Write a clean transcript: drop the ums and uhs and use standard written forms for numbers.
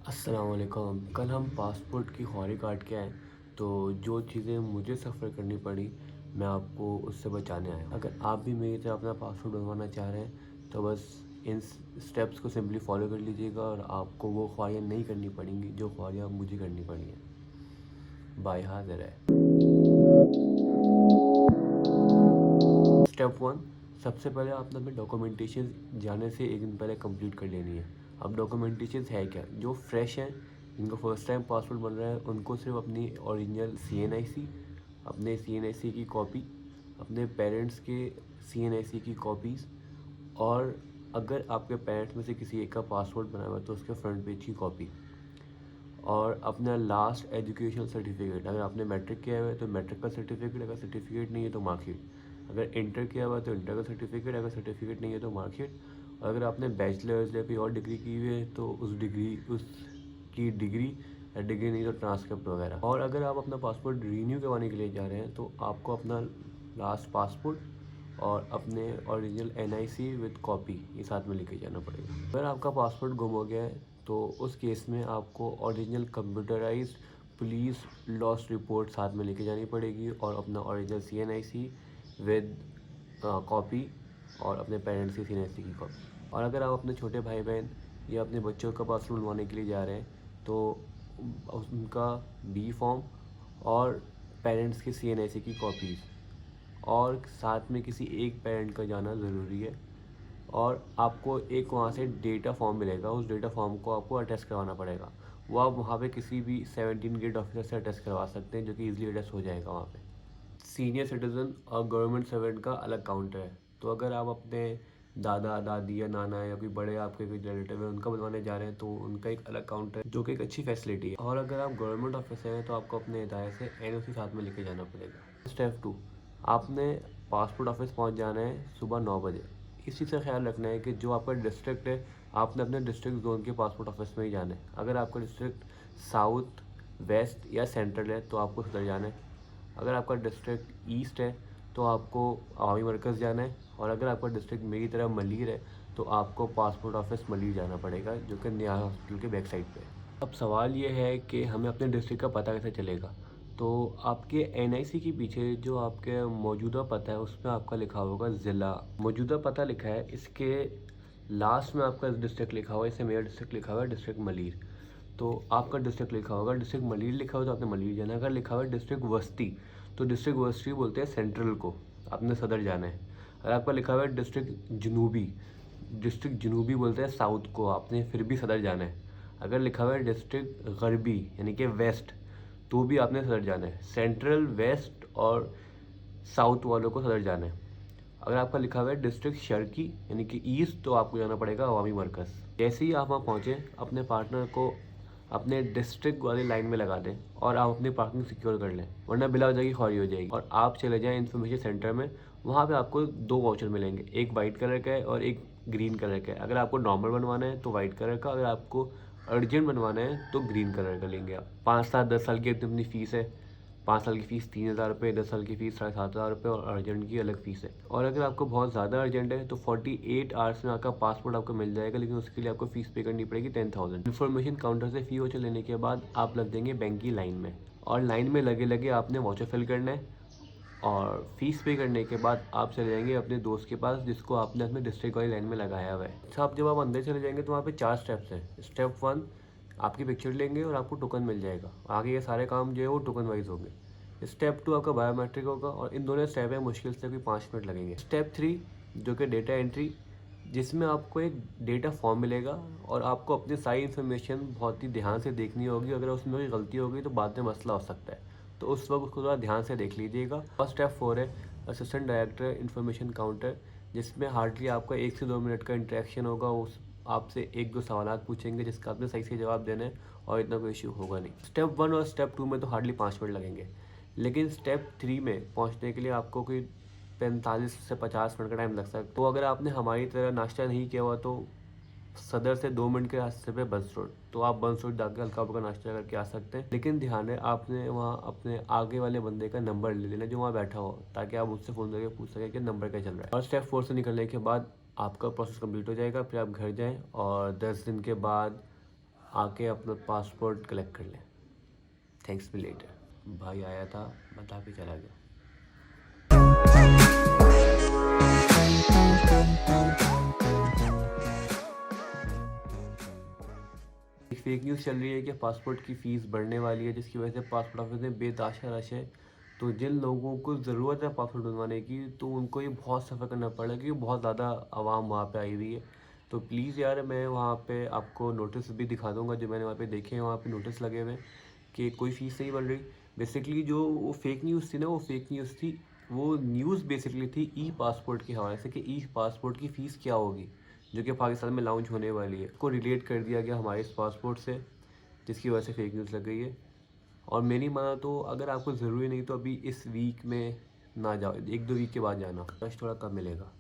अस्सलाम वालेकुम। कल हम पासपोर्ट की ख्वारी काट के आए, तो जो चीज़ें मुझे सफ़र करनी पड़ी मैं आपको उससे बचाने आया हूँ। अगर आप भी मेरी तरह अपना पासपोर्ट बनवाना चाह रहे हैं तो बस इन स्टेप्स को सिंपली फॉलो कर लीजिएगा और आपको वो ख्वारियाँ नहीं करनी पड़ेंगी जो ख्वारियाँ मुझे करनी पड़ी हैं। बाय हाज़िर है। स्टेप वन, सबसे पहले आपने अपने डॉक्यूमेंटेशन जाने से एक दिन पहले कंप्लीट कर लेनी है। अब डॉक्यूमेंटेशन है क्या, जो फ्रेश हैं जिनका फर्स्ट टाइम पासपोर्ट बन रहा है उनको सिर्फ अपनी ओरिजिनल CNIC, अपने CNIC की कॉपी, अपने पेरेंट्स के CNIC की कॉपीज़, और अगर आपके पेरेंट्स में से किसी एक का पासपोर्ट बना हुआ है तो उसके फ्रंट पेज की कॉपी, और अपना लास्ट एजुकेशन सर्टिफिकेट। अगर आपने मैट्रिक किया हुआ है तो मैट्रिक का सर्टिफिकेट, अगर सर्टिफिकेट नहीं है तो मार्कशीट। अगर इंटर किया हुआ है तो इंटर का सर्टिफिकेट, अगर सर्टिफिकेट नहीं है तो मार्कशीट। और अगर आपने बैचलर्स या कोई और डिग्री की हुई है तो उसकी डिग्री, या डिग्री नहीं तो ट्रांसक्रिप्ट वगैरह। और अगर आप अपना पासपोर्ट रीन्यू करवाने के लिए जा रहे हैं तो आपको अपना लास्ट पासपोर्ट और अपने ओरिजिनल NIC विद कॉपी ये साथ में लेके जाना पड़ेगा। अगर आपका पासपोर्ट गुम हो गया है तो उस केस में आपको original computerised police loss report साथ में लेके जानी पड़ेगी और अपना ओरिजिनल CNIC विद कॉपी और अपने पेरेंट्स की CNIC की कॉपी। और अगर आप अपने छोटे भाई बहन या अपने बच्चों का पासपोर्ट बनवाने के लिए जा रहे हैं तो उनका B फॉर्म और पेरेंट्स की CNIC की कॉपीज़, और साथ में किसी एक पेरेंट का जाना ज़रूरी है। और आपको एक वहाँ से डेटा फॉर्म मिलेगा, उस डेटा फॉर्म को आपको अटेस्ट करवाना पड़ेगा। वो आप वहाँ पे किसी भी 17 ग्रेड ऑफिसर से अटेस्ट करवा सकते हैं, जो कि ईजिली अटेस्ट हो जाएगा वहाँ पे। सीनियर सिटीज़न और गवर्नमेंट सर्वेंट का अलग काउंटर है। तो अगर आप अपने दादा दादी या नाना या कोई बड़े आपके कोई रिलेटिव है उनका बनवाने जा रहे हैं तो उनका एक अलग काउंटर है, जो कि एक अच्छी फैसिलिटी है। और अगर आप गवर्नमेंट ऑफिसर हैं तो आपको अपने इदारे से NOC साथ में लेके जाना पड़ेगा। स्टेप टू, आपने पासपोर्ट ऑफिस पहुंच जाना है सुबह 9 बजे। इस चीज़ का ख्याल रखना है कि जो आपका डिस्ट्रिक्ट है आपने अपने डिस्ट्रिक्ट जोन के पासपोर्ट ऑफिस में ही जाना है। अगर आपका डिस्ट्रिक्ट साउथ, वेस्ट या सेंट्रल है तो आपको उधर जाना है। अगर आपका डिस्ट्रिक्ट ईस्ट है तो आपको आवामी मरकज़ जाना है। और अगर आपका डिस्ट्रिक्ट मेरी तरह मलीर है तो आपको पासपोर्ट ऑफिस मलीर जाना पड़ेगा, जो कि नया हॉस्पिटल के बैक साइड पे है। अब सवाल ये है कि हमें अपने डिस्ट्रिक्ट का पता कैसे चलेगा। तो आपके NIC के पीछे जो आपके मौजूदा पता है उसमें आपका लिखा होगा ज़िला। मौजूदा पता लिखा है, इसके लास्ट में आपका डिस्ट्रिक्ट लिखा हुआ है, जैसे मेरा डिस्ट्रिक्ट लिखा हुआ है डिस्ट्रिक्ट मलीर। तो आपका डिस्ट्रिक्ट लिखा होगा डिस्ट्रिक्ट मलीर, लिखा हो तो आपने मलीर जाना है। अगर लिखा हुआ है डिस्ट्रिक्ट वस्ती तो डिस्ट्रिक्ट वस्ती बोलते हैं सेंट्रल को, आपने सदर जाना है। अगर आपका लिखा हुआ है डिस्ट्रिक्ट जनूबी, डिस्ट्रिक्ट जनूबी बोलते हैं साउथ को, आपने फिर भी सदर जाना है। अगर लिखा हुआ है डिस्ट्रिक्ट गरबी यानी कि वेस्ट, तो भी आपने सदर जाना है। सेंट्रल, वेस्ट और साउथ वालों को सदर जाना है। अगर आपका लिखा हुआ है डिस्ट्रिक्ट शर्की यानी कि ईस्ट, तो आपको जाना पड़ेगा अवामी मरकज़। जैसे ही आप वहाँ पहुँचे अपने पार्टनर को अपने डिस्ट्रिक्ट वाली लाइन में लगा दें और आप अपनी पार्किंग सिक्योर कर लें, वरना बिला वजह की ख्वारी हो जाएगी। और आप चले जाएं इन्फॉर्मेशन सेंटर में, वहाँ पे आपको 2 वाउचर मिलेंगे, एक वाइट कलर का है और एक ग्रीन कलर का है। अगर आपको नॉर्मल बनवाना है तो वाइट कलर का, अगर आपको अर्जेंट बनवाना है तो ग्रीन कलर का लेंगे आप। 5 साल 10 साल की अपनी फ़ीस है। 5 साल की फ़ीस 3,000 रुपये, 10 साल की फ़ीस 7,500 रुपये और अर्जेंट की अलग फ़ीस है। और अगर आपको बहुत ज़्यादा अर्जेंट है तो 48 आवर्स में आपका पासपोर्ट आपको मिल जाएगा, लेकिन उसके लिए आपको फ़ीस पे करनी पड़ेगी 10,000। इन्फॉर्मेशन काउंटर से फ़ी वाउचर लेने के बाद आप लग देंगे बैंक की लाइन में, और लाइन में लगे लगे आपने वाउचर फिल करना है। और फ़ीस पे करने के बाद आप चले जाएंगे अपने दोस्त के पास जिसको आपने अपने डिस्ट्रिक्ट वाली लाइन में लगाया हुआ है। अच्छा, आप जब आप अंदर चले जाएंगे तो वहाँ पे 4 स्टेप्स हैं। स्टेप 1, आपकी पिक्चर लेंगे और आपको टोकन मिल जाएगा। आगे ये सारे काम जो है वो टोकन वाइज होंगे। स्टेप 2 आपका बायोमेट्रिक होगा, और इन दोनों स्टेप में मुश्किल से भी 5 मिनट लगेंगे। स्टेप 3 जो कि डेटा एंट्री, जिसमें आपको एक डेटा फॉर्म मिलेगा और आपको अपनी सारी इन्फॉर्मेशन बहुत ही ध्यान से देखनी होगी। अगर उसमें कोई गलती होगी तो बाद में मसला हो सकता है, तो उस वक्त उसको थोड़ा ध्यान से देख लीजिएगा। और स्टेप 4 है असिस्टेंट डायरेक्टर इन्फॉर्मेशन काउंटर, जिसमें हार्डली आपका 1 से 2 मिनट का इंटरेक्शन होगा। उस आपसे 1-2 सवाल पूछेंगे जिसका आपने सही से जवाब देना है, और इतना कोई इशू होगा नहीं। स्टेप 1 और स्टेप 2 में तो हार्डली 5 मिनट लगेंगे, लेकिन स्टेप 3 में पहुंचने के लिए आपको कोई 45 से 50 मिनट का टाइम लग सकता है। तो अगर आपने हमारी तरह नाश्ता नहीं किया हुआ तो सदर से 2 मिनट के रास्ते पे बंस रोड, तो आप बंस रोड जाकर हल्का फुल्का नाश्ता करके आ सकते हैं। लेकिन ध्यान है आपने वहाँ अपने आगे वाले बंदे का नंबर ले लेना जो वहाँ बैठा हो, ताकि आप उससे फ़ोन करके पूछ सकें कि नंबर क्या चल रहा है। और स्टेप 4 से निकलने के बाद आपका प्रोसेस कंप्लीट हो जाएगा, फिर आप घर जाएँ और 10 दिन के बाद आके अपना पासपोर्ट कलेक्ट कर लें। Thanks me later. भाई आया था, बता के चला गया। एक फेक न्यूज़ चल रही है कि पासपोर्ट की फ़ीस बढ़ने वाली है, जिसकी वजह से पासपोर्ट ऑफिस में बेतहाशा रश है। तो जिन लोगों को ज़रूरत है पासपोर्ट बनवाने की, तो उनको ये बहुत सफ़र करना पड़ रहा है क्योंकि बहुत ज़्यादा आवाम वहाँ पे आई हुई है। तो प्लीज़ यार, मैं वहाँ पे आपको नोटिस भी दिखा दूँगा जो मैंने वहाँ पे देखे हैं। वहाँ पे नोटिस लगे हुए हैं कि कोई फ़ीस नहीं बन रही। बेसिकली जो वो फेक न्यूज़ थी ना, वो फेक न्यूज़ थी। वो न्यूज़ बेसिकली थी ई पासपोर्ट के हवाले से कि ई पासपोर्ट की फ़ीस क्या होगी, जो कि पाकिस्तान में लॉन्च होने वाली है। को रिलेट कर दिया गया हमारे इस पासपोर्ट से, जिसकी वजह से फेक न्यूज़ लग गई है। और मेरी माना तो अगर आपको ज़रूरी नहीं तो अभी इस वीक में ना जाओ, 1-2 वीक के बाद जाना, रश थोड़ा कम मिलेगा।